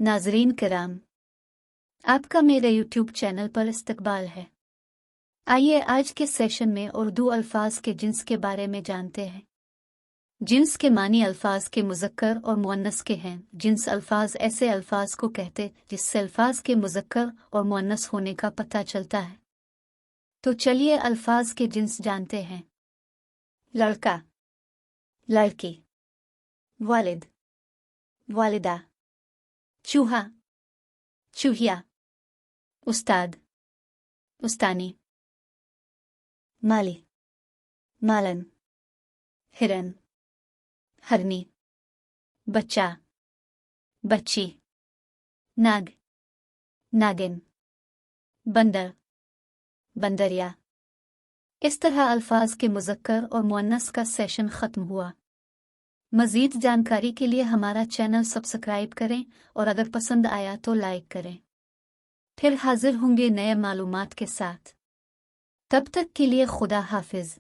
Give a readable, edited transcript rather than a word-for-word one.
नाज़रीन किराम, आपका मेरे यूट्यूब चैनल पर इस्तकबाल है। आइए आज के सेशन में उर्दू अल्फाज के जिन्स के बारे में जानते हैं। जिन्स के मानी अल्फाज के मुज़क्कर और मुअन्नस के हैं। जिन्स अल्फाज ऐसे अल्फाज को कहते जिससे अल्फाज के मुज़क्कर और मुअन्नस होने का पता चलता है। तो चलिए अल्फाज के जिन्स जानते हैं। लड़का, लड़की, वालिद, वालिदा, चूहा, चूहिया, उस्ताद, उस्तानी, माली, मालन, हिरन, हरनी, बच्चा, बच्ची, नाग, नागिन, बंदर, बंदरिया। इस तरह अल्फाज के मुज़क्कर और मुअन्नस का सेशन ख़त्म हुआ। मज़ीद जानकारी के लिए हमारा चैनल सब्सक्राइब करें और अगर पसंद आया तो लाइक करें। फिर हाजिर होंगे नए मालूमात के साथ। तब तक के लिए खुदा हाफिज़।